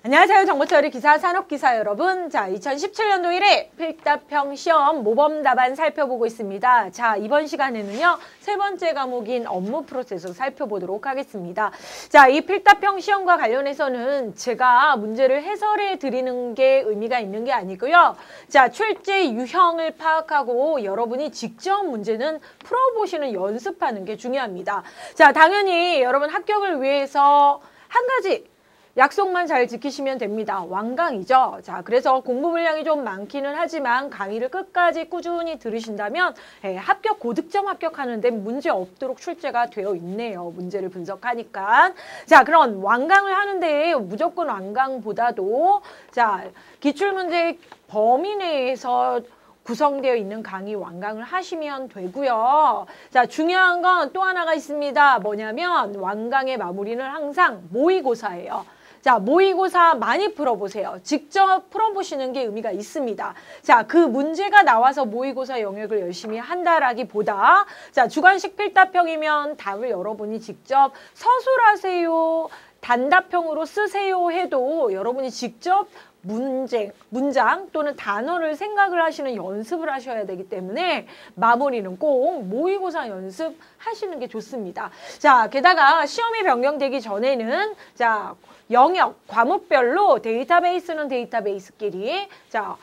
안녕하세요. 정보처리 기사 산업기사 여러분. 자, 2017년도 1회 필답형 시험 모범 답안 살펴보고 있습니다. 자, 이번 시간에는요. 세 번째 과목인 업무 프로세스 살펴보도록 하겠습니다. 자, 이 필답형 시험과 관련해서는 제가 문제를 해설해 드리는 게 의미가 있는 게 아니고요. 자, 출제 유형을 파악하고 여러분이 직접 문제는 풀어보시는 연습하는 게 중요합니다. 자, 당연히 여러분 합격을 위해서 한 가지 약속만 잘 지키시면 됩니다. 완강이죠. 자, 그래서 공부 분량이 좀 많기는 하지만 강의를 끝까지 꾸준히 들으신다면 합격, 고득점 합격하는 데 문제 없도록 출제가 되어 있네요. 문제를 분석하니까. 자, 그럼 완강을 하는데 무조건 완강보다도 자, 기출문제 범위 내에서 구성되어 있는 강의 완강을 하시면 되고요. 자, 중요한 건 또 하나가 있습니다. 뭐냐면 완강의 마무리는 항상 모의고사예요. 자, 모의고사 많이 풀어보세요. 직접 풀어보시는 게 의미가 있습니다. 자, 그 문제가 나와서 모의고사 영역을 열심히 한다라기보다 자, 주관식 필답형이면 답을 여러분이 직접 서술하세요, 단답형으로 쓰세요 해도 여러분이 직접 문장 또는 단어를 생각을 하시는 연습을 하셔야 되기 때문에 마무리는 꼭 모의고사 연습하시는 게 좋습니다. 자, 게다가 시험이 변경되기 전에는 자, 영역, 과목별로 데이터베이스는 데이터베이스끼리 자,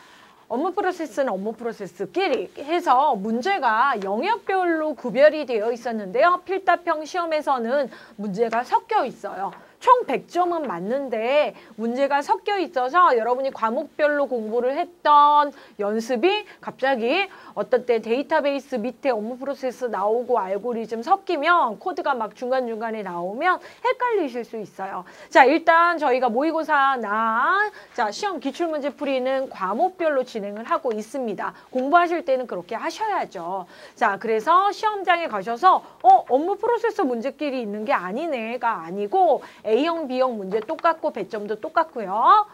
업무 프로세스는 업무 프로세스끼리 해서 문제가 영역별로 구별이 되어 있었는데요. 필답형 시험에서는 문제가 섞여 있어요. 총 100점은 맞는데 문제가 섞여 있어서 여러분이 과목별로 공부를 했던 연습이 갑자기 어떤 때 데이터베이스 밑에 업무 프로세스 나오고 알고리즘 섞이면 코드가 막 중간중간에 나오면 헷갈리실 수 있어요. 자, 일단 저희가 모의고사나 자, 시험 기출문제 풀이는 과목별로 진행을 하고 있습니다. 공부하실 때는 그렇게 하셔야죠. 자, 그래서 시험장에 가셔서 업무 프로세스 문제끼리 있는 게 아니네가 아니고 A형, B형 문제 똑같고 배점도 똑같고요.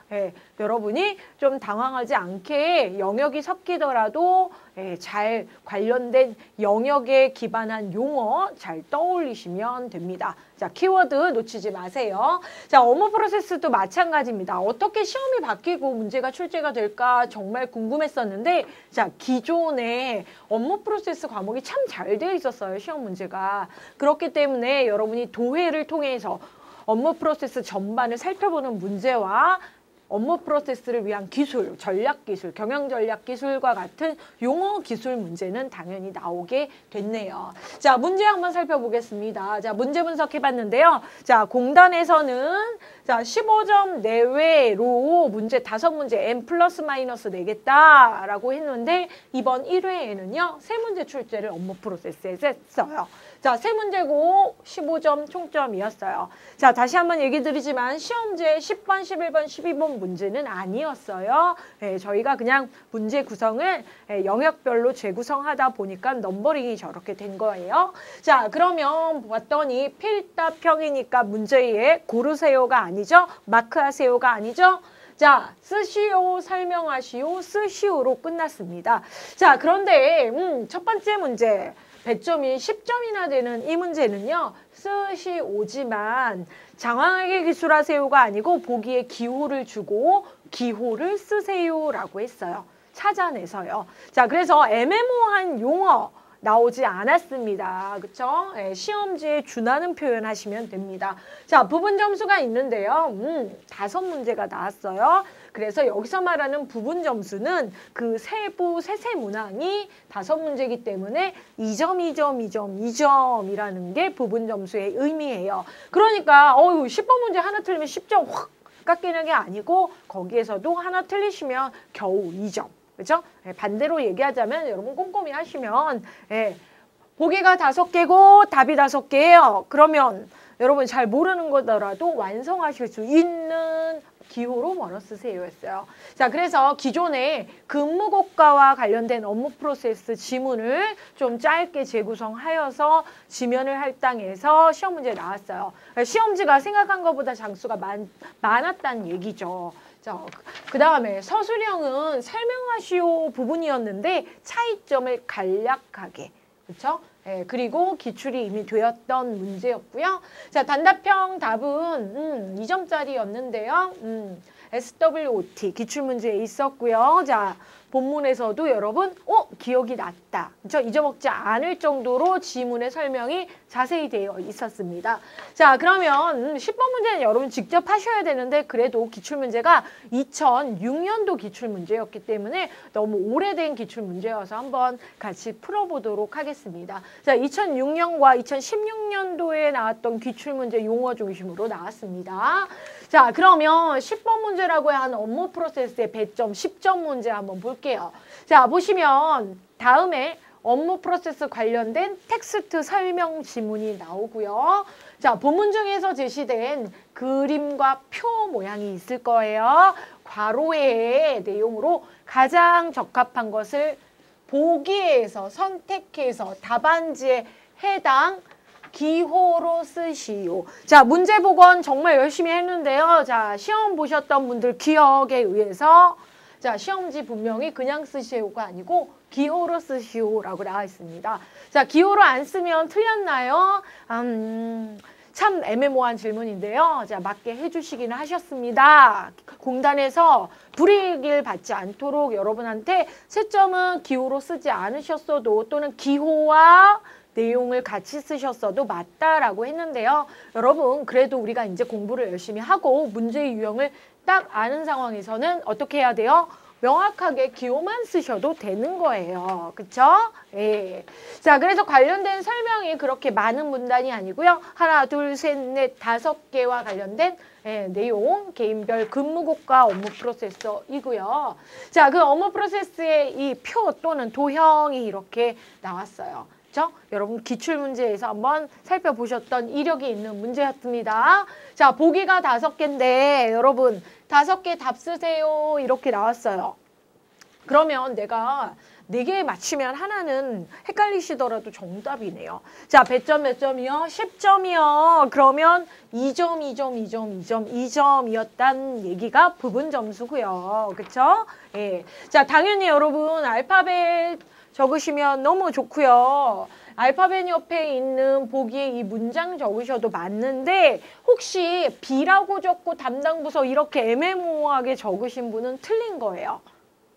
여러분이 좀 당황하지 않게 영역이 섞이더라도 잘 관련된 영역에 기반한 용어 잘 떠올리시면 됩니다. 자, 키워드 놓치지 마세요. 자, 업무 프로세스도 마찬가지입니다. 어떻게 시험이 바뀌고 문제가 출제가 될까 정말 궁금했었는데 자, 기존에 업무 프로세스 과목이 참 잘 되어 있었어요. 시험 문제가. 그렇기 때문에 여러분이 도회를 통해서 업무 프로세스 전반을 살펴보는 문제와 업무 프로세스를 위한 기술, 전략 기술, 경영 전략 기술과 같은 용어 기술 문제는 당연히 나오게 됐네요. 자, 문제 한번 살펴보겠습니다. 자, 문제 분석해 봤는데요. 자, 공단에서는 자, 15점 내외로 문제 5문제 M 플러스 마이너스 내겠다라고 했는데 이번 1회에는요. 3문제 출제를 업무 프로세스에서 했어요. 자, 3문제고 15점 총점이었어요. 자, 다시 한번 얘기 드리지만 시험제 10번, 11번, 12번 문제는 아니었어요. 저희가 그냥 문제 구성을 영역별로 재구성하다 보니까 넘버링이 저렇게 된 거예요. 자, 그러면 봤더니 필답형이니까 문제에 고르세요가 아니죠. 마크하세요가 아니죠. 자, 쓰시오, 설명하시오, 쓰시오로 끝났습니다. 자, 그런데 첫 번째 문제. 배점이 10점이나 되는 이 문제는요. 쓰시오지만 장황하게 기술하세요가 아니고 보기에 기호를 주고 기호를 쓰세요라고 했어요. 찾아내서요. 자, 그래서 애매모호한 용어 나오지 않았습니다. 그쵸? 시험지에 준하는 표현 하시면 됩니다. 자, 부분 점수가 있는데요. 5문제가 나왔어요. 그래서 여기서 말하는 부분 점수는 그 세부 세세 문항이 5문제이기 때문에 2점, 2점, 2점, 2점이라는 게 부분 점수의 의미예요. 그러니까 10번 문제 하나 틀리면 10점 확 깎이는 게 아니고 거기에서도 하나 틀리시면 겨우 2점. 그렇죠? 반대로 얘기하자면 여러분 꼼꼼히 하시면 보기가 5개고 답이 5개예요. 그러면 여러분 잘 모르는 거더라도 완성하실 수 있는 기호로 뭐로 쓰세요 했어요. 자, 그래서 기존에 근무고과와 관련된 업무 프로세스 지문을 좀 짧게 재구성하여서 지면을 할당해서 시험 문제 나왔어요. 시험지가 생각한 것보다 장수가 많았다는 얘기죠. 자, 그 다음에 서술형은 설명하시오 부분이었는데 차이점을 간략하게, 그렇죠? 그리고 기출이 이미 되었던 문제였고요. 자, 단답형 답은 2점짜리였는데요. SWOT 기출문제에 있었고요. 자, 본문에서도 여러분 기억이 났다. 그렇죠? 잊어먹지 않을 정도로 지문의 설명이 자세히 되어 있었습니다. 자, 그러면 10번 문제는 여러분 직접 하셔야 되는데 그래도 기출문제가 2006년도 기출문제였기 때문에 너무 오래된 기출문제여서 한번 같이 풀어보도록 하겠습니다. 자, 2006년과 2016년도에 나왔던 기출문제 용어 중심으로 나왔습니다. 자, 그러면 10번 문제라고 하는 업무 프로세스의 배점 10점 문제 한번 볼게요. 자, 보시면 다음에 업무 프로세스 관련된 텍스트 설명 지문이 나오고요. 자, 본문 중에서 제시된 그림과 표 모양이 있을 거예요. 괄호의 내용으로 가장 적합한 것을 보기에서 선택해서 답안지에 해당 기호로 쓰시오. 자, 문제 복원 정말 열심히 했는데요. 자, 시험 보셨던 분들 기억에 의해서 자, 시험지 분명히 그냥 쓰시오가 아니고 기호로 쓰시오라고 나와 있습니다. 자, 기호로 안 쓰면 틀렸나요? 참 애매모호한 질문인데요. 자, 맞게 해주시기는 하셨습니다. 공단에서 불이익을 받지 않도록 여러분한테 채점은 기호로 쓰지 않으셨어도 또는 기호와 내용을 같이 쓰셨어도 맞다라고 했는데요. 여러분, 그래도 우리가 이제 공부를 열심히 하고 문제의 유형을 딱 아는 상황에서는 어떻게 해야 돼요? 명확하게 기호만 쓰셔도 되는 거예요. 그쵸? 예. 자, 그래서 관련된 설명이 그렇게 많은 문단이 아니고요. 하나, 둘, 셋, 넷, 5개와 관련된 내용, 개인별 근무국과 업무 프로세서이고요. 자, 그 업무 프로세스의 이 표 또는 도형이 이렇게 나왔어요. 그렇죠? 여러분 기출문제에서 한번 살펴보셨던 이력이 있는 문제였습니다. 자, 보기가 5개인데 여러분 5개 답 쓰세요 이렇게 나왔어요. 그러면 내가 4개 맞추면 하나는 헷갈리시더라도 정답이네요. 자, 배점 몇 점이요? 10점이요. 그러면 2점, 2점, 2점, 2점, 2점이었단 얘기가 부분 점수고요. 그렇죠? 예. 자, 당연히 여러분 알파벳 적으시면 너무 좋고요. 알파벳 옆에 있는 보기에 이 문장 적으셔도 맞는데 혹시 B라고 적고 담당 부서 이렇게 애매모호하게 적으신 분은 틀린 거예요.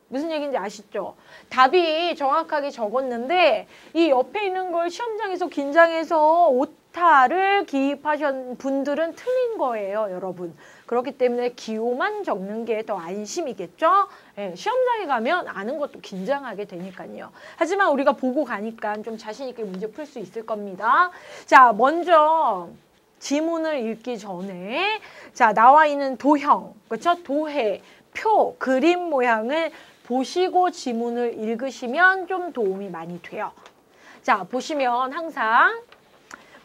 무슨 얘기인지 아시죠? 답이 정확하게 적었는데 이 옆에 있는 걸 시험장에서 긴장해서 오타를 기입하신 분들은 틀린 거예요, 여러분. 그렇기 때문에 기호만 적는 게 더 안심이겠죠? 예, 시험장에 가면 아는 것도 긴장하게 되니까요. 하지만 우리가 보고 가니까 좀 자신 있게 문제 풀 수 있을 겁니다. 자, 먼저 지문을 읽기 전에 자, 나와 있는 도형, 그렇죠? 도해, 표, 그림 모양을 보시고 지문을 읽으시면 좀 도움이 많이 돼요. 자, 보시면 항상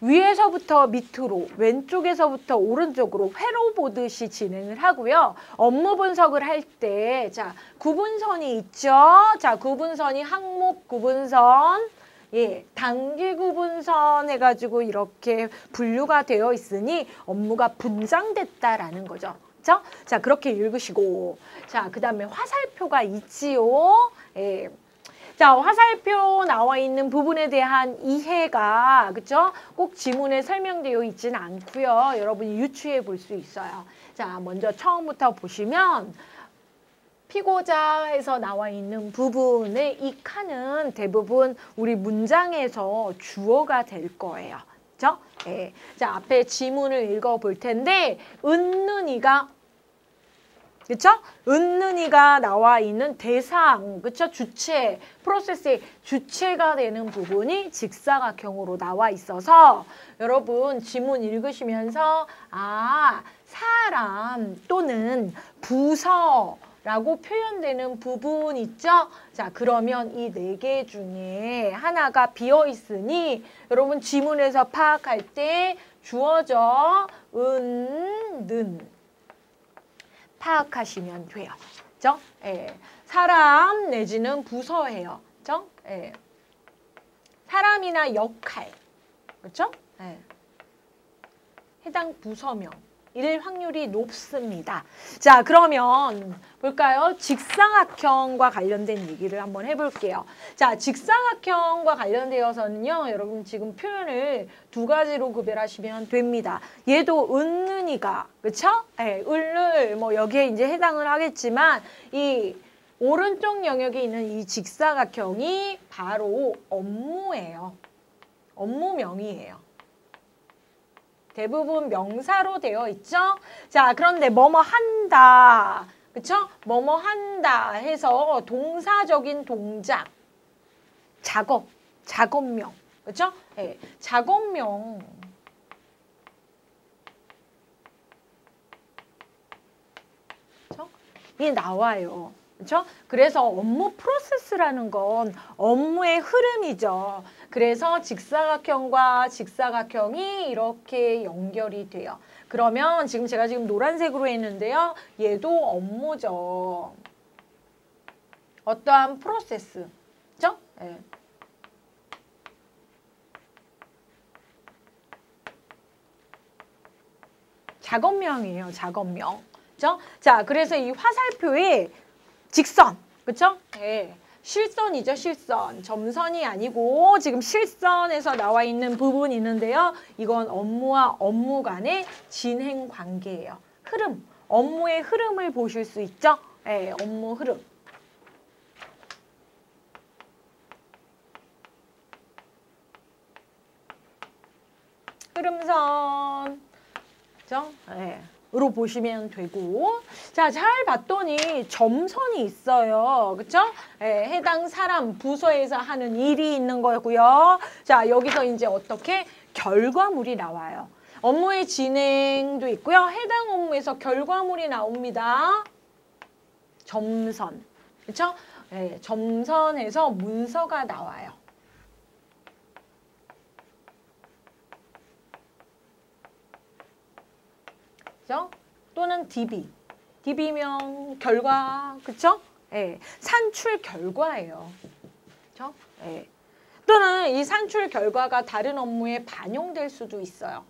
위에서부터 밑으로, 왼쪽에서부터 오른쪽으로 회로 보듯이 진행을 하고요. 업무 분석을 할 때, 자, 구분선이 있죠? 자, 구분선이 항목 구분선, 예, 단기 구분선 해가지고 이렇게 분류가 되어 있으니 업무가 분장됐다라는 거죠. 그렇죠? 자, 그렇게 읽으시고, 자, 그 다음에 화살표가 있지요. 예. 자, 화살표 나와 있는 부분에 대한 이해가 그쵸? 꼭 지문에 설명되어 있지는 않고요. 여러분이 유추해 볼 수 있어요. 자, 먼저 처음부터 보시면 피고자에서 나와 있는 부분의 이 칸은 대부분 우리 문장에서 주어가 될 거예요. 그쵸? 예. 자, 앞에 지문을 읽어 볼 텐데 은는이가 그쵸? 은는이가 나와 있는 대상, 그쵸? 주체, 프로세스의 주체가 되는 부분이 직사각형으로 나와 있어서 여러분 지문 읽으시면서 아, 사람 또는 부서라고 표현되는 부분 있죠? 자, 그러면 이 4개 중에 하나가 비어 있으니 여러분 지문에서 파악할 때 주어져 은, 파악하시면 돼요. 그죠? 예. 사람 내지는 부서예요. 그죠? 예. 사람이나 역할. 그렇죠? 예. 해당 부서명. 일 확률이 높습니다. 자, 그러면 볼까요? 직사각형과 관련된 얘기를 한번 해볼게요. 자, 직사각형과 관련되어서는요, 여러분 지금 표현을 두 가지로 구별하시면 됩니다. 얘도 은는이가, 그쵸? 네, 을을 뭐 여기에 이제 해당을 하겠지만, 이 오른쪽 영역에 있는 이 직사각형이 바로 업무예요. 업무명이에요. 대부분 명사로 되어 있죠? 자, 그런데 뭐뭐 한다. 그쵸? 뭐뭐 한다 해서 동사적인 동작. 작업, 작업명. 그쵸? 네, 작업명. 그쵸? 이 나와요. 그렇죠? 그래서 업무 프로세스라는 건 업무의 흐름이죠. 그래서 직사각형과 직사각형이 이렇게 연결이 돼요. 그러면 지금 제가 지금 노란색으로 했는데요. 얘도 업무죠. 어떠한 프로세스. 그렇죠? 네. 작업명이에요. 작업명. 그렇죠? 자, 그래서 이 화살표에 직선, 그렇죠? 네. 실선이죠, 실선. 점선이 아니고 지금 실선에서 나와 있는 부분이 있는데요. 이건 업무와 업무 간의 진행 관계예요. 흐름, 업무의 흐름을 보실 수 있죠? 네, 업무 흐름. 흐름선, 그렇죠? 네. 으로 보시면 되고, 자, 잘 봤더니 점선이 있어요. 그쵸? 예, 해당 사람, 부서에서 하는 일이 있는 거고요. 자, 여기서 이제 어떻게 결과물이 나와요. 업무의 진행도 있고요. 해당 업무에서 결과물이 나옵니다. 점선. 그쵸? 예, 점선에서 문서가 나와요. 그죠? 또는 DB. DB명 결과, 그쵸? 예, 산출 결과예요. 그쵸? 예. 또는 이 산출 결과가 다른 업무에 반영될 수도 있어요.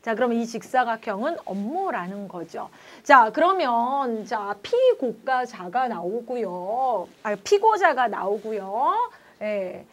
자, 그럼 이 직사각형은 업무라는 거죠. 자, 그러면 자, 피고가자가 나오고요. 피고자가 나오고요. 예.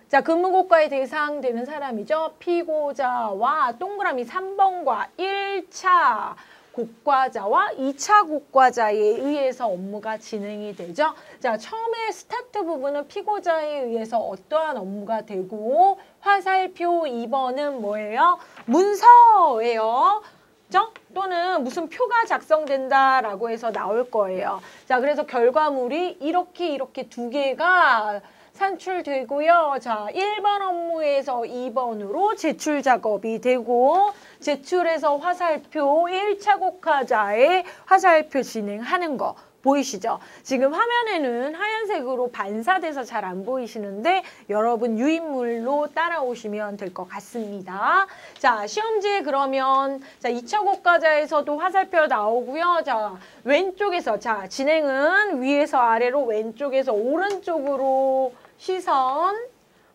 자, 근무고과에 대상되는 사람이죠. 피고자와 동그라미 3번과 1차 고과자와 2차 고과자에 의해서 업무가 진행이 되죠. 자, 처음에 스타트 부분은 피고자에 의해서 어떠한 업무가 되고 화살표 2번은 뭐예요? 문서예요. 그죠? 또는 무슨 표가 작성된다라고 해서 나올 거예요. 자, 그래서 결과물이 이렇게 두 개가 산출되고요. 자, 1번 업무에서 2번으로 제출 작업이 되고 제출해서 화살표 1차 고과자에 화살표 진행하는 거 보이시죠? 지금 화면에는 하얀색으로 반사돼서 잘 안 보이시는데 여러분 유인물로 따라오시면 될 것 같습니다. 자, 시험지에 그러면 자, 2차 고과자에서도 화살표 나오고요. 자, 왼쪽에서 자, 진행은 위에서 아래로 왼쪽에서 오른쪽으로 시선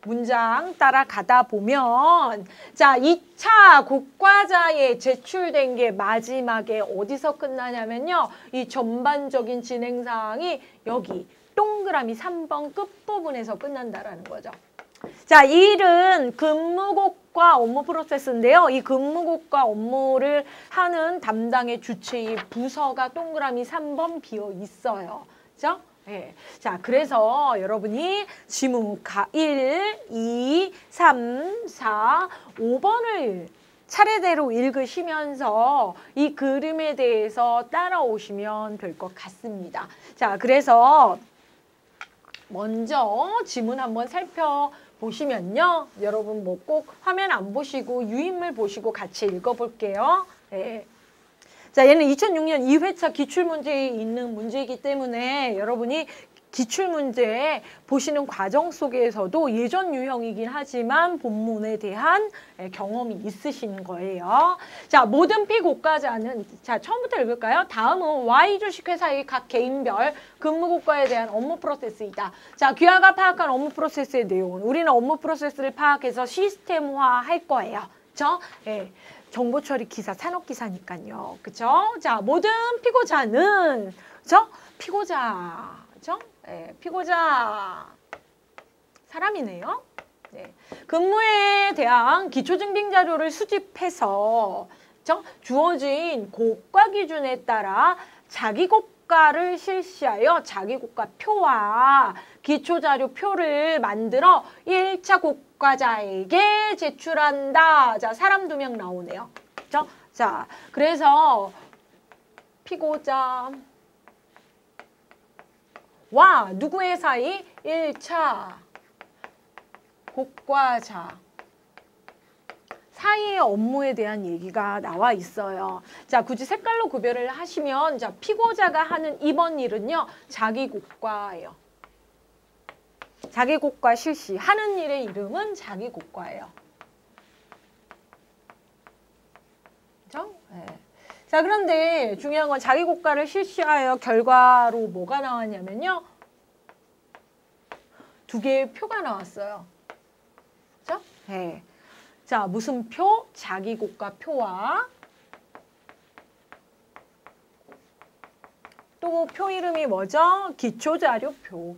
문장 따라가다 보면 자, 2차 고과자에 제출된 게 마지막에 어디서 끝나냐면요. 이 전반적인 진행 사항이 여기 동그라미 3번 끝부분에서 끝난다라는 거죠. 자, 이 일은 근무곡과 업무 프로세스인데요. 이 근무곡과 업무를 하는 담당의 주체의 부서가 동그라미 3번 비어 있어요. 그죠? 네. 자, 그래서 여러분이 지문 1, 2, 3, 4, 5번을 차례대로 읽으시면서 이 그림에 대해서 따라오시면 될 것 같습니다. 자, 그래서 먼저 지문 한번 살펴보시면요. 여러분 뭐 꼭 화면 안 보시고 유인물 보시고 같이 읽어볼게요. 네. 자, 얘는 2006년 2회차 기출문제에 있는 문제이기 때문에 여러분이 기출문제 보시는 과정 속에서도 예전 유형이긴 하지만 본문에 대한 경험이 있으신 거예요. 자, 모든 피고과자는 자, 처음부터 읽을까요? 다음은 Y주식회사의 각 개인별 근무고과에 대한 업무 프로세스이다. 자, 귀하가 파악한 업무 프로세스의 내용은 우리는 업무 프로세스를 파악해서 시스템화 할 거예요. 그렇죠? 예. 정보 처리 기사, 산업 기사니까요. 그쵸? 자, 모든 피고자는, 그쵸? 피고자, 그쵸? 네, 피고자. 사람이네요. 네. 근무에 대한 기초증빙 자료를 수집해서, 그쵸? 주어진 고가 기준에 따라 자기 고가를 실시하여 자기 고가표와 기초자료표를 만들어 1차 고가자에게 제출한다. 자, 사람 2명 나오네요. 그죠? 자, 그래서 피고자와 누구의 사이? 1차 고가자 사이의 업무에 대한 얘기가 나와 있어요. 자, 굳이 색깔로 구별을 하시면, 자, 피고자가 하는 이번 일은요, 자기 고가예요. 자기 고가 실시. 하는 일의 이름은 자기 고가예요. 그죠? 네. 자, 그런데 중요한 건 자기 고가를 실시하여 결과로 뭐가 나왔냐면요. 2개의 표가 나왔어요. 그죠? 네. 자, 무슨 표? 자기 고가 표와 또 표 이름이 뭐죠? 기초자료표.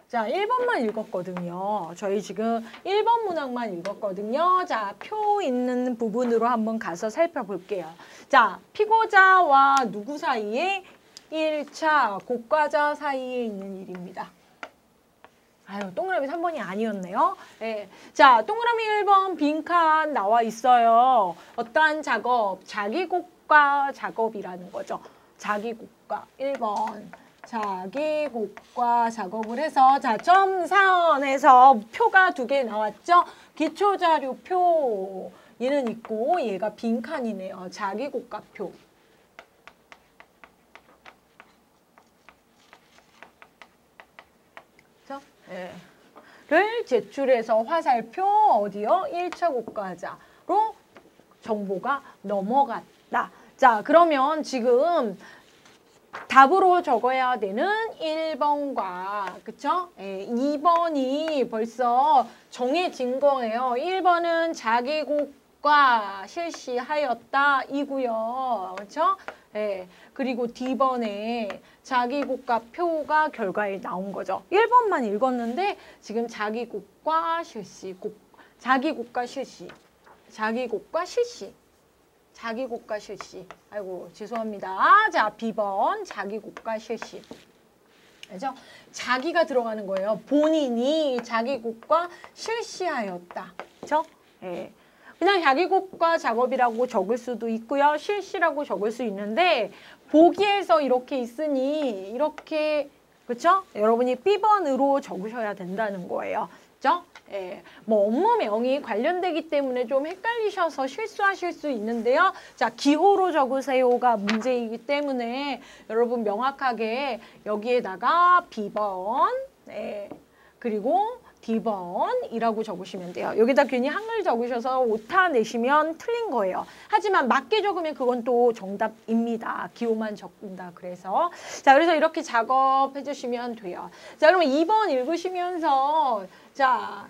자, 1번만 읽었거든요. 저희 지금 1번 문항만 읽었거든요. 자, 표 있는 부분으로 한번 가서 살펴볼게요. 자, 피고자와 누구 사이에? 1차 고가자 사이에 있는 일입니다. 아유, 동그라미 3번이 아니었네요. 네. 자, 동그라미 1번 빈칸 나와 있어요. 어떠한 작업? 자기 고가 작업이라는 거죠. 자기 고가 1번. 자기 고가 작업을 해서, 자, 점선에서 표가 2개 나왔죠? 기초자료표. 얘는 있고 얘가 빈칸이네요. 자기 고가표. 그렇죠? 네. 를 제출해서 화살표 어디요? 1차 고가자로 정보가 넘어갔다. 자, 그러면 지금 답으로 적어야 되는 1번과, 그쵸? 예, 2번이 벌써 정해진 거예요. 1번은 자기 고가 실시하였다 이고요. 그쵸? 예, 그리고 D번에 자기 고가 표가 결과에 나온 거죠. 1번만 읽었는데 지금 자기 고가 실시, 자기 고가 실시, 자기 고가 실시. 자기 고가 실시. 아이고, 죄송합니다. 자, B번 자기 고가 실시. 그죠? 자기가 들어가는 거예요. 본인이 자기 고가 실시하였다. 그죠? 예. 그냥 자기 고가 작업이라고 적을 수도 있고요. 실시라고 적을 수 있는데 보기에서 이렇게 있으니 이렇게, 그렇죠? 여러분이 B번으로 적으셔야 된다는 거예요. 그죠? 예, 뭐 업무명이 관련되기 때문에 좀 헷갈리셔서 실수하실 수 있는데요. 자, 기호로 적으세요가 문제이기 때문에 여러분 명확하게 여기에다가 B번, 네, 그리고 D번이라고 적으시면 돼요. 여기다 괜히 한글 적으셔서 오타 내시면 틀린 거예요. 하지만 맞게 적으면 그건 또 정답입니다. 기호만 적는다 그래서. 자, 그래서 이렇게 작업해 주시면 돼요. 자, 그러면 2번 읽으시면서, 자,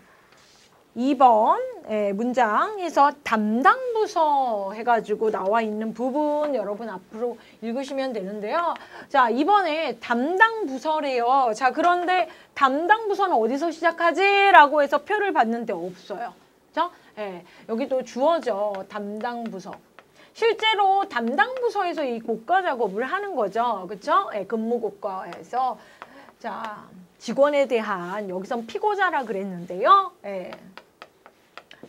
2번 문장에서 담당 부서 해가지고 나와 있는 부분 여러분 앞으로 읽으시면 되는데요. 자, 이번에 담당 부서래요. 자, 그런데 담당 부서는 어디서 시작하지? 라고 해서 표를 봤는데 없어요. 그죠? 예, 여기도 주어져 담당 부서. 실제로 담당 부서에서 이 고가 작업을 하는 거죠. 그렇죠? 예, 근무 고가에서. 자, 직원에 대한 여기선 피고자라 그랬는데요. 예.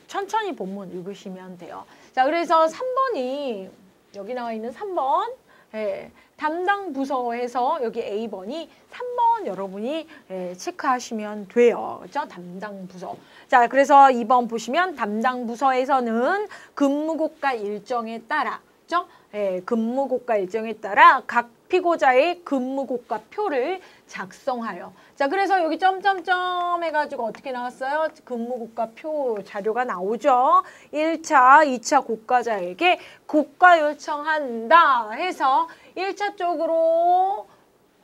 천천히 본문 읽으시면 돼요. 자, 그래서 3번이 여기 나와 있는 3번 예, 담당 부서에서 여기 A번이 3번 여러분이 체크하시면 돼요. 그렇죠? 담당 부서. 자, 그래서 2번 보시면 담당 부서에서는 근무고가 일정에 따라, 그렇죠? 근무고가 일정에 따라 각 피고자의 근무고가 표를 작성하여. 자, 그래서 여기 점점점 해가지고 어떻게 나왔어요? 근무고가 표 자료가 나오죠. 1차, 2차 고가자에게 고가 요청한다 해서 1차 쪽으로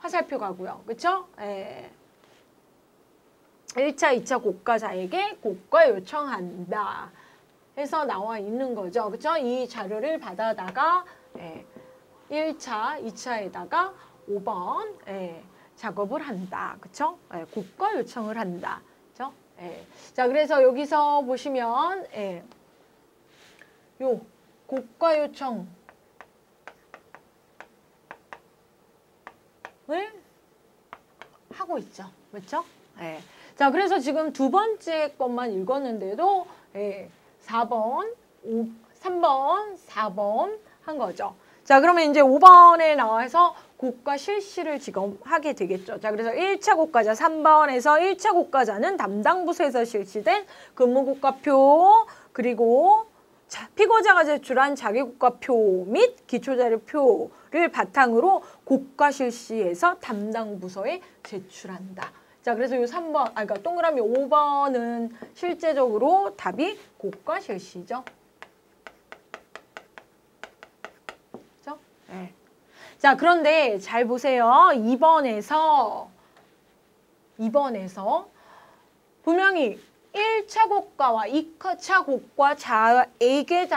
화살표 가고요. 그쵸? 예. 1차, 2차 고가자에게 고가 요청한다 해서 나와 있는 거죠. 그쵸? 이 자료를 받아다가 1차, 2차에다가 5번 작업을 한다. 그쵸? 고가 요청을 한다. 그쵸? 자, 그래서 여기서 보시면 요 고가 요청을 하고 있죠. 그렇죠? 자, 그래서 지금 두 번째 것만 읽었는데도 4번, 3번, 4번 한 거죠. 자, 그러면 이제 5번에 나와서 고가 실시를 지금 하게 되겠죠. 자, 그래서 1차 고가자 3번에서 1차 고가자는 담당 부서에서 실시된 근무고가표 그리고 피고자가 제출한 자기고가표 및 기초자료표를 바탕으로 고가 실시해서 담당 부서에 제출한다. 자, 그래서 이 3번, 그러니까 동그라미 5번은 실제적으로 답이 고가 실시죠. 그렇죠? 네. 자, 그런데 잘 보세요. 2번에서 분명히 1차 고가와 2차 고가자에게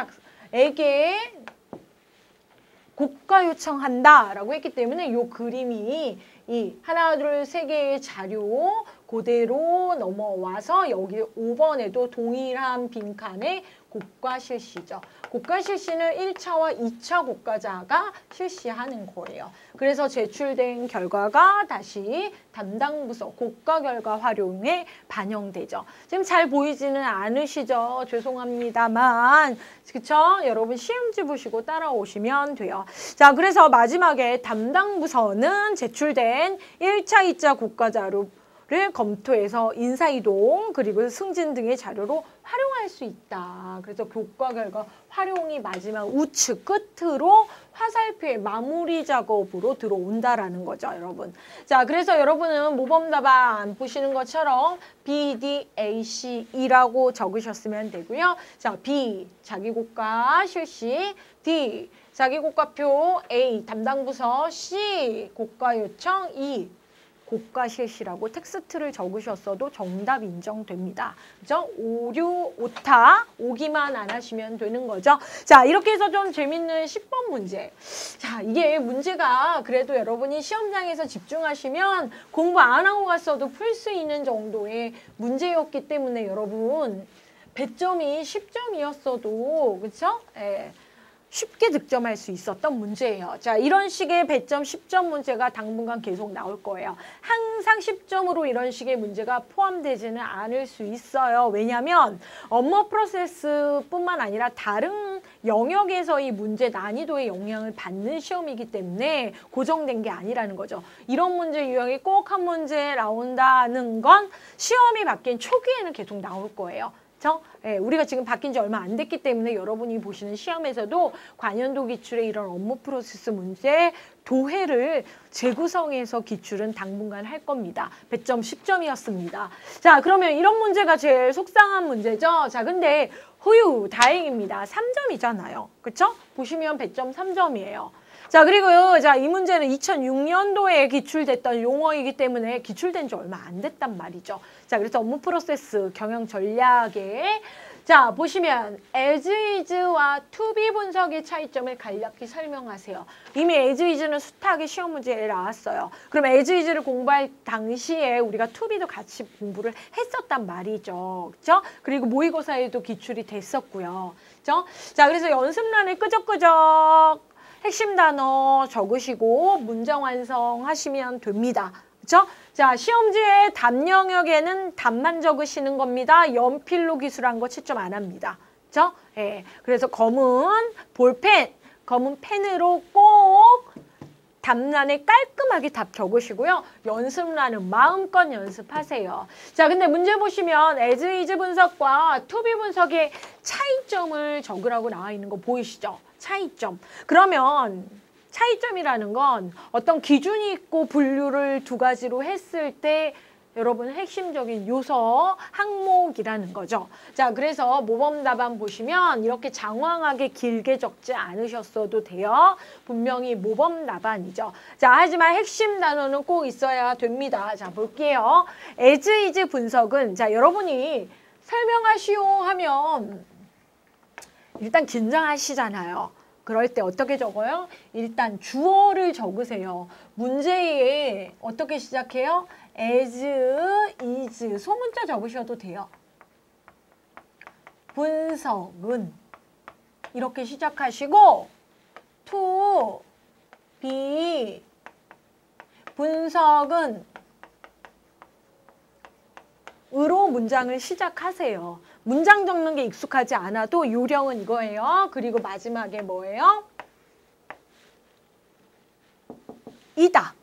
고가 요청한다라고 했기 때문에 이 그림이 이 하나, 둘, 세 개의 자료 그대로 넘어와서 여기 5번에도 동일한 빈칸에 고가 실시죠. 고가 실시는 1차와 2차 고가자가 실시하는 거예요. 그래서 제출된 결과가 다시 담당 부서 고가 결과 활용에 반영되죠. 지금 잘 보이지는 않으시죠? 죄송합니다만. 그쵸? 여러분 시험지 보시고 따라오시면 돼요. 자, 그래서 마지막에 담당 부서는 제출된 1차, 2차 고가 자료를 검토해서 인사이동 그리고 승진 등의 자료로 활용할 수 있다. 그래서 교과 결과 활용이 마지막 우측 끝으로 화살표의 마무리 작업으로 들어온다라는 거죠, 여러분. 자, 그래서 여러분은 모범 답안 보시는 것처럼 B, D, A, C, E라고 적으셨으면 되고요. 자, B, 자기고가 실시, D, 자기고가표, A, 담당 부서, C, 고가 요청, E, 고가 실시라고 텍스트를 적으셨어도 정답 인정됩니다. 그죠? 5, 6, 오타 오기만 안 하시면 되는 거죠. 자, 이렇게 해서 좀 재밌는 10번 문제. 자, 이게 문제가 그래도 여러분이 시험장에서 집중하시면 공부 안 하고 갔어도 풀 수 있는 정도의 문제였기 때문에 여러분 배점이 10점이었어도 그렇죠? 쉽게 득점할 수 있었던 문제예요. 자, 이런 식의 배점 10점 문제가 당분간 계속 나올 거예요. 항상 10점으로 이런 식의 문제가 포함되지는 않을 수 있어요. 왜냐하면 업무 프로세스뿐만 아니라 다른 영역에서의 문제 난이도의 영향을 받는 시험이기 때문에 고정된 게 아니라는 거죠. 이런 문제 유형이 꼭 한 문제 나온다는 건 시험이 바뀐 초기에는 계속 나올 거예요. 우리가 지금 바뀐 지 얼마 안 됐기 때문에 여러분이 보시는 시험에서도 관연도 기출의 이런 업무 프로세스 문제 도해를 재구성해서 기출은 당분간 할 겁니다. 배점 10점이었습니다. 자, 그러면 이런 문제가 제일 속상한 문제죠. 자, 근데 후유 다행입니다. 3점이잖아요. 그렇죠? 보시면 배점 3점이에요. 자, 그리고 자, 이 문제는 2006년도에 기출됐던 용어이기 때문에 기출된 지 얼마 안 됐단 말이죠. 자, 그래서 업무 프로세스 경영 전략에 자, 보시면 as is와 to be 분석의 차이점을 간략히 설명하세요. 이미 as is는 숱하게 시험 문제에 나왔어요. 그럼 as is를 공부할 당시에 우리가 to be도 같이 공부를 했었단 말이죠. 그렇죠? 그리고 모의고사에도 기출이 됐었고요. 그렇죠? 자, 그래서 연습란에 끄적끄적 핵심 단어 적으시고 문장 완성하시면 됩니다. 그렇죠? 자, 시험지의 답 영역에는 답만 적으시는 겁니다. 연필로 기술한 거 채점 안 합니다. 그렇죠? 그래서 검은 볼펜, 검은 펜으로 꼭 답란에 깔끔하게 답 적으시고요. 연습란은 마음껏 연습하세요. 자, 근데 문제 보시면 as is 분석과 to be 분석의 차이점을 적으라고 나와 있는 거 보이시죠? 차이점. 그러면 차이점이라는 건 어떤 기준이 있고 분류를 두 가지로 했을 때 여러분 핵심적인 요소 항목이라는 거죠. 자, 그래서 모범 답안 보시면 이렇게 장황하게 길게 적지 않으셨어도 돼요. 분명히 모범 답안이죠. 자, 하지만 핵심 단어는 꼭 있어야 됩니다. 자, 볼게요. as is 분석은 자, 여러분이 설명하시오 하면 일단 긴장하시잖아요. 그럴 때 어떻게 적어요? 일단 주어를 적으세요. 문제에 어떻게 시작해요? as, is, 소문자 적으셔도 돼요. 분석은 이렇게 시작하시고 to be 분석은 으로 문장을 시작하세요. 문장 적는 게 익숙하지 않아도 요령은 이거예요. 그리고 마지막에 뭐예요? 이다.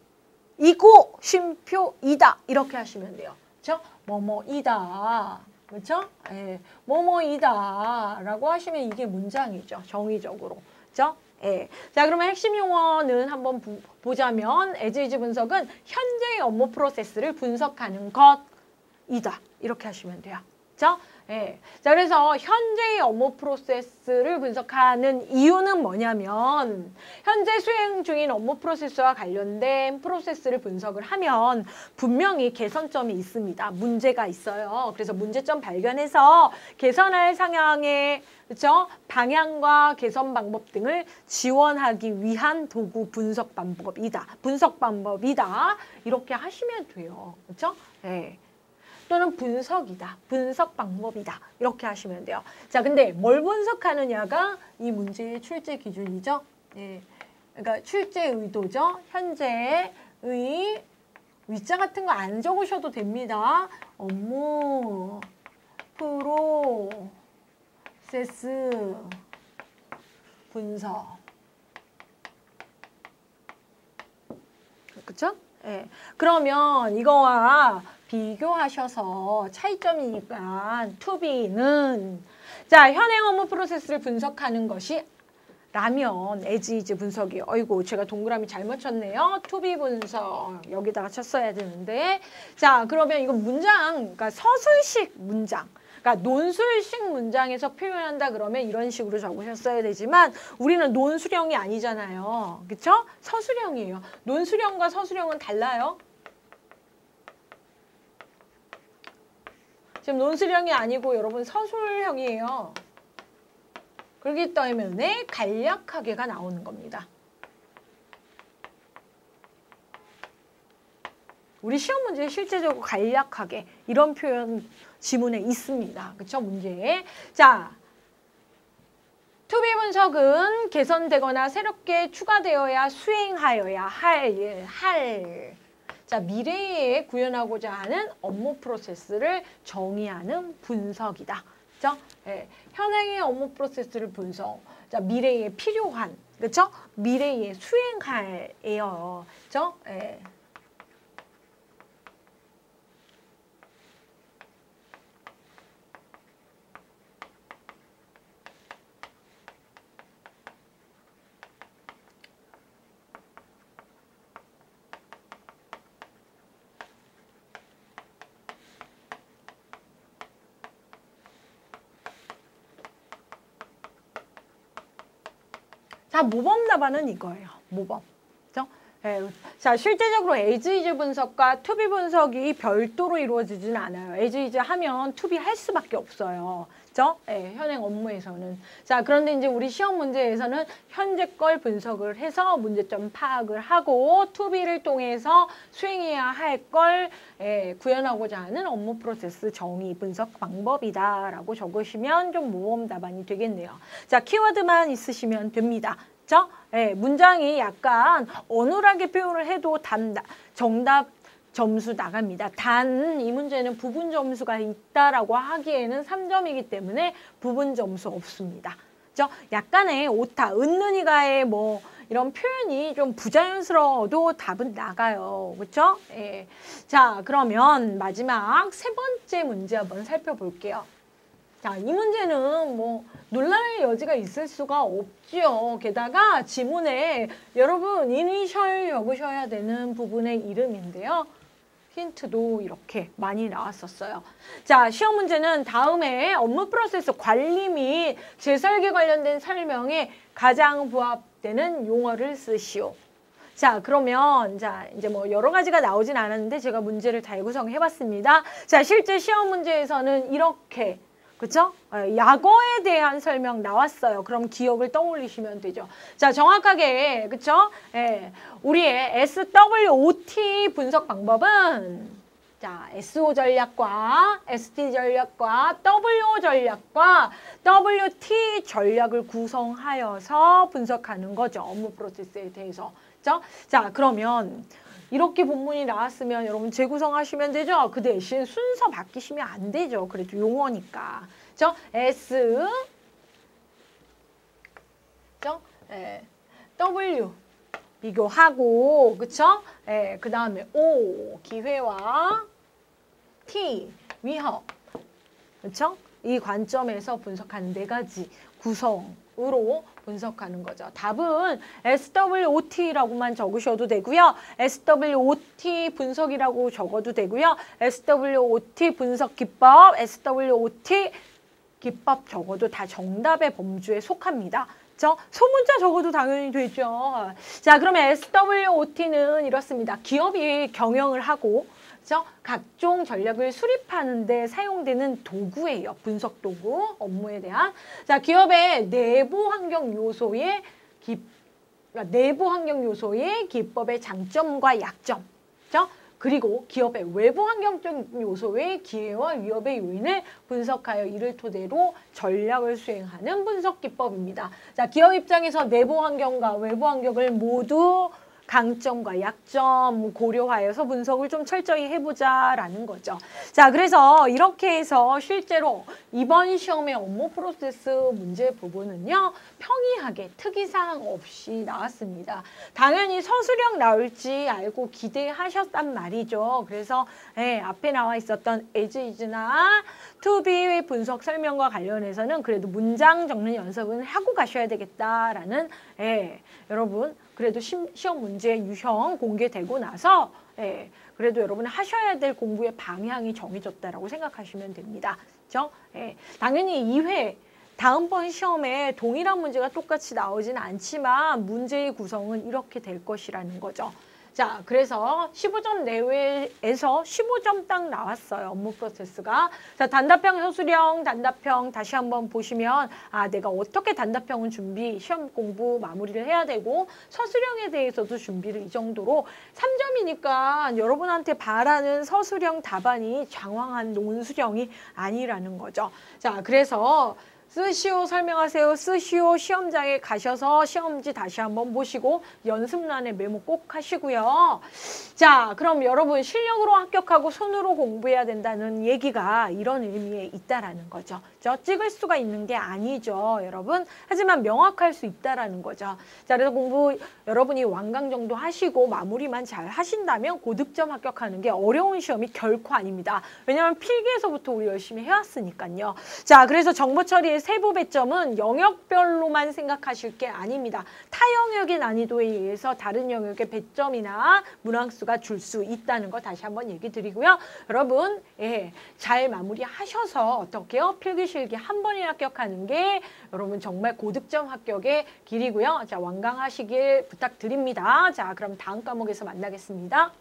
이고 쉼표 이다. 이렇게 하시면 돼요. 그렇죠? 뭐뭐이다. 그렇죠? 예. 뭐뭐이다 라고 하시면 이게 문장이죠. 정의적으로. 그렇죠? 예. 자, 그러면 핵심 용어는 한번 보자면 as is 분석은 현재의 업무 프로세스를 분석하는 것이다. 이렇게 하시면 돼요. 그렇죠? 예. 자, 그래서 현재의 업무 프로세스를 분석하는 이유는 뭐냐면 현재 수행 중인 업무 프로세스와 관련된 프로세스를 분석을 하면 분명히 개선점이 있습니다. 문제가 있어요. 그래서 문제점 발견해서 개선할 상향의 그렇죠? 방향과 개선 방법 등을 지원하기 위한 도구 분석 방법이다. 분석 방법이다. 이렇게 하시면 돼요. 그렇죠? 예. 또는 분석이다. 분석 방법이다. 이렇게 하시면 돼요. 자, 근데 뭘 분석하느냐가 이 문제의 출제 기준이죠. 예. 그러니까 출제 의도죠. 현재의 위자 같은 거 안 적으셔도 됩니다. 업무 프로세스 분석. 그렇죠? 예. 그러면 이거와 비교하셔서 차이점이니까 to be는 자, 현행 업무 프로세스를 분석하는 것이 라면 as is 분석이에요. 어이구, 제가 동그라미 잘못 쳤네요. to be 분석 여기다가 쳤어야 되는데 자, 그러면 이건 문장, 그러니까 서술식 문장. 그러니까 논술식 문장에서 표현한다 그러면 이런 식으로 적으셨어야 되지만 우리는 논술형이 아니잖아요. 그렇죠? 서술형이에요. 논술형과 서술형은 달라요. 지금 논술형이 아니고 여러분 서술형이에요. 그렇기 때문에 간략하게가 나오는 겁니다. 우리 시험 문제에 실제적으로 간략하게 이런 표현 지문에 있습니다. 그렇죠? 문제에. 자, to be 분석은 개선되거나 새롭게 추가되어야 수행하여야 할. 자, 미래에 구현하고자 하는 업무 프로세스를 정의하는 분석이다. 그렇죠? 예, 현행의 업무 프로세스를 분석. 자, 미래에 필요한, 그렇죠? 미래에 수행할예요. 그렇죠? 예. 자, 모범 답안은 이거예요. 모범. 그죠? 예. 자, 실제적으로 as is 분석과 to be 분석이 별도로 이루어지진 않아요. as is 하면 to be 할 수밖에 없어요. 그죠? 예, 현행 업무에서는. 자, 그런데 이제 우리 시험 문제에서는 현재 걸 분석을 해서 문제점 파악을 하고 to be를 통해서 수행해야 할 걸 구현하고자 하는 업무 프로세스 정의 분석 방법이다라고 적으시면 좀 모범 답안이 되겠네요. 자, 키워드만 있으시면 됩니다. 그렇죠? 예, 문장이 약간 어눌하게 표현을 해도 정답 점수 나갑니다. 단 이 문제는 부분 점수가 있다라고 하기에는 3점이기 때문에 부분 점수 없습니다. 그렇죠? 약간의 오타, 은는이가의 뭐 이런 표현이 좀 부자연스러워도 답은 나가요. 그렇죠? 예. 자, 그러면 마지막 세 번째 문제 한번 살펴볼게요. 자, 이 문제는 뭐 논란의 여지가 있을 수가 없죠. 게다가 지문에 여러분 이니셜 적으셔야 되는 부분의 이름인데요. 힌트도 이렇게 많이 나왔었어요. 자, 시험 문제는 다음에 업무 프로세스 관리 및 재설계 관련된 설명에 가장 부합되는 용어를 쓰시오. 자, 그러면 자 이제 뭐 여러 가지가 나오진 않았는데 제가 문제를 잘 구성해봤습니다. 자, 실제 시험 문제에서는 이렇게 그쵸? 약어에 대한 설명 나왔어요. 그럼 기억을 떠올리시면 되죠. 자, 정확하게 그쵸? 예, 우리의 SWOT 분석 방법은 자, SO 전략과 ST 전략과 WO 전략과 WT 전략을 구성하여서 분석하는 거죠. 업무 프로세스에 대해서. 그쵸? 자, 그러면 이렇게 본문이 나왔으면 여러분 재구성하시면 되죠. 그 대신 순서 바뀌시면 안 되죠. 그래도 용어니까. 그죠? S, 그죠? W 비교하고, 그쵸? 그 다음에 O, 기회와 T, 위협. 그쵸? 이 관점에서 분석하는 4가지 구성으로 분석하는 거죠. 답은 SWOT라고만 적으셔도 되고요. SWOT 분석이라고 적어도 되고요. SWOT 분석 기법, SWOT 기법 적어도 다 정답의 범주에 속합니다. 소문자 적어도 당연히 되죠. 자, 그러면 SWOT는 이렇습니다. 기업이 경영을 하고 각종 전략을 수립하는 데 사용되는 도구예요. 분석 도구, 업무에 대한. 자, 기업의 내부 환경 요소의 기법의 장점과 약점. 그리고 기업의 외부 환경적 요소의 기회와 위협의 요인을 분석하여 이를 토대로 전략을 수행하는 분석 기법입니다. 자, 기업 입장에서 내부 환경과 외부 환경을 모두 강점과 약점 고려하여서 분석을 좀 철저히 해보자라는 거죠. 자, 그래서 이렇게 해서 실제로 이번 시험의 업무 프로세스 문제 부분은요, 평이하게 특이사항 없이 나왔습니다. 당연히 서술형 나올지 알고 기대하셨단 말이죠. 그래서 앞에 나와 있었던 as is나 to be 분석 설명과 관련해서는 그래도 문장 적는 연습은 하고 가셔야 되겠다라는 여러분 그래도 시험 문제 유형 공개되고 나서 그래도 여러분 하셔야 될 공부의 방향이 정해졌다라고 생각하시면 됩니다. 그렇죠? 당연히 2회 다음번 시험에 동일한 문제가 똑같이 나오진 않지만 문제의 구성은 이렇게 될 것이라는 거죠. 자, 그래서 15점 내외에서 15점 딱 나왔어요. 업무 프로세스가. 자, 단답형, 서술형, 단답형 다시 한번 보시면 내가 어떻게 단답형은 시험 공부 마무리를 해야 되고 서술형에 대해서도 준비를 이 정도로 3점이니까 여러분한테 바라는 서술형 답안이 장황한 논술형이 아니라는 거죠. 자, 그래서 쓰시오 설명하세요. 쓰시오 시험장에 가셔서 시험지 다시 한번 보시고 연습란에 메모 꼭 하시고요. 자, 그럼 여러분 실력으로 합격하고 손으로 공부해야 된다는 얘기가 이런 의미에 있다라는 거죠. 찍을 수가 있는 게 아니죠, 여러분. 하지만 명확할 수 있다라는 거죠. 자, 그래서 공부 여러분이 완강 정도 하시고 마무리만 잘 하신다면 고득점 합격하는 게 어려운 시험이 결코 아닙니다. 왜냐하면 필기에서부터 우리 열심히 해왔으니까요. 자, 그래서 정보 처리의 세부 배점은 영역별로만 생각하실 게 아닙니다. 타 영역의 난이도에 의해서 다른 영역의 배점이나 문항수가 줄 수 있다는 거 다시 한번 얘기 드리고요. 여러분 잘 마무리하셔서 어떻게요? 필기 실기 한 번에 합격하는 게 여러분 정말 고득점 합격의 길이고요. 자, 완강하시길 부탁드립니다. 자, 그럼 다음 과목에서 만나겠습니다.